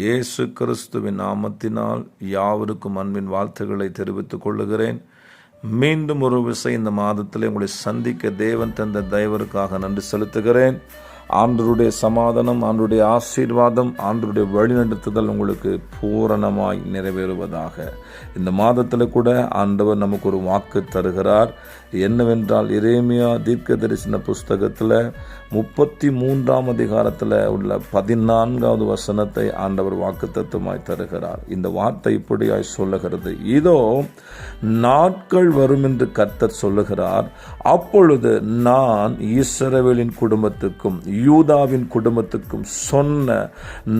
இயேசு கிறிஸ்துவின் நாமத்தினால் யாவருக்கும் அன்பின் வாழ்த்துக்களை தெரிவித்துக் கொள்ளுகிறேன். மீண்டும் ஒரு விசை இந்த மாதத்தில் உங்களை சந்திக்க தேவன் தந்த தயவிற்காக நன்றி செலுத்துகிறேன். ஆண்டவருடைய சமாதானம், ஆண்டவருடைய ஆசீர்வாதம், ஆண்டவருடைய வழிநடத்துதல் உங்களுக்கு பூரணமாய் நிறைவேறுவதாக. இந்த மாதத்தில் கூட ஆண்டவர் நமக்கு ஒரு வாக்கு தருகிறார். என்னவென்றால், எரேமியா தீர்க்க தரிசன புஸ்தகத்தில் 33ஆம் அதிகாரத்தில் உள்ள 14வது வசனத்தை ஆண்டவர் வாக்கு தத்துவமாய் தருகிறார். இந்த வார்த்தை இப்படியாய் சொல்லுகிறது: இதோ நாட்கள் வரும் என்று கர்த்தர் சொல்லுகிறார், அப்பொழுது நான் இஸ்ரவேலின் குடும்பத்துக்கும் யூதாவின் குடும்பத்துக்கும் சொன்ன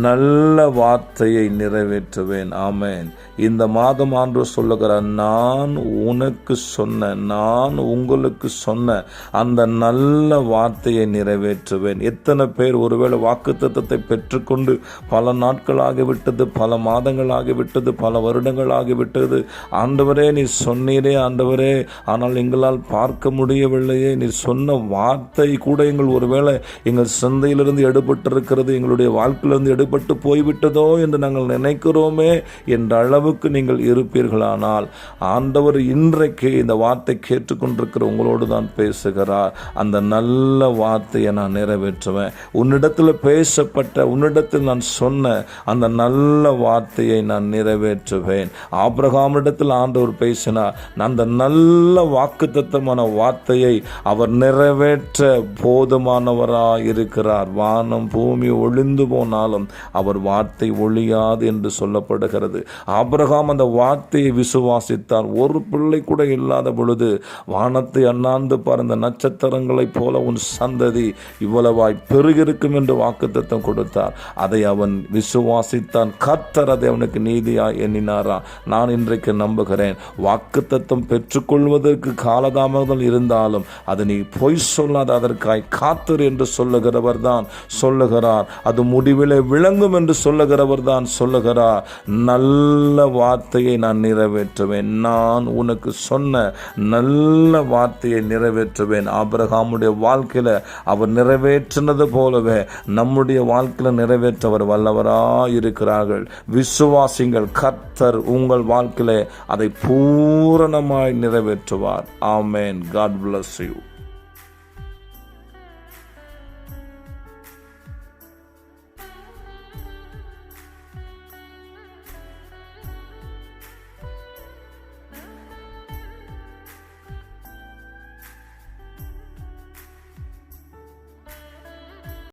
நல்ல வார்த்தையை நிறைவேற்றுவேன். ஆமென். இந்த மாதம் ஆண்டவர் சொல்லுகிறார், நான் உனக்கு சொன்ன, நான் உங்களுக்கு சொன்ன அந்த நல்ல வார்த்தையை நிறைவேற்றுவேன். எத்தனை பேர் ஒருவேளை வாக்குத்தத்தத்தை பெற்றுக்கொண்டு பல நாட்கள் ஆகிவிட்டது, பல மாதங்கள் ஆகிவிட்டது, பல வருடங்கள் ஆகிவிட்டது. ஆண்டவரே, நீ சொன்னீரே ஆண்டவரே, ஆனால் எங்களால் பார்க்க முடியவில்லையே. நீ சொன்ன வார்த்தை கூட எங்கள் ஒருவேளை எங்கள் சிந்தையிலிருந்து எடுபட்டிருக்கிறது, எங்களுடைய வாழ்க்கையிலிருந்து எடுபட்டு போய்விட்டதோ என்று நாங்கள் நினைக்கிறோமே என்ற அளவுக்கு நீங்கள் இருப்பீர்களானால், ஆண்டவர் இன்றைக்கு இந்த வார்த்தை கேட்டுக்கொண்டிருக்கிற உங்களோடு தான் பேசுகிறார். அந்த நல்ல வார்த்தையை நான் நிறைவேற்றுவேன். உன்னிடத்தில் பேசப்பட்ட, உன்னிடத்தில் நான் சொன்ன அந்த நல்ல வார்த்தையை நான் நிறைவேற்றுவேன். ஆபிரகாமிடத்தில் ஆண்டவர் பேசினார். அந்த நல்ல வாக்குத்தத்தமான வார்த்தையை அவர் நிறைவேற்ற போதுமானவராய் இருக்கிறார். வானம் பூமி ஒளிந்து போனாலும் அவர் வார்த்தை ஒழியாது என்று சொல்லப்படுகிறது. ஆபிரகாம் அந்த வார்த்தையை விசுவாசித்தார். ஒரு பிள்ளை கூட இல்லாத பொழுது வானத்தை அண்ணாந்து பார்த்த நட்சத்திரங்களைப் போல உன் சந்ததி இவ்வளவாய் பெருகிருக்கும் என்று வாக்குத்தத்தம் கொடுத்தார். அதை அவன் விசுவாசித்தான். கர்த்தர் அதை அவனுக்கு நீதியாய் எண்ணினாரா. நான் இன்றைக்கு நம்புகிறேன், வாக்குத்தத்தம் பெற்றுக்கொள்வதற்கு காலதாமதம் இருந்தாலும் அது நீ பொய் சொல்லாத, அதற்காய் காத்தர் என்று சொல்லுகிறவர் தான் சொல்லுகிறார். அது முடிவிலே விளங்கும் என்று சொல்லுகிறவர் தான் சொல்லுகிறார். நல்ல வார்த்தையை நான் நிறைவேற்றுவேன். நான் உனக்கு சொன்ன நல்ல வார்த்தையை நிறைவேற்றுவேன். ஆபிரகாமுடைய வாழ்க்கையில அவர் நிறைவேற்றினது போலவே நம்முடைய வாழ்க்கையில நிறைவேற்ற அவர் வல்லவராய் இருக்கிறார்கள். விசுவாசிங்கள், கர்த்தர் உங்கள் வாழ்க்கையில அதை பூரணமாய் நிறைவேற்றுவார். ஆமென். God bless you.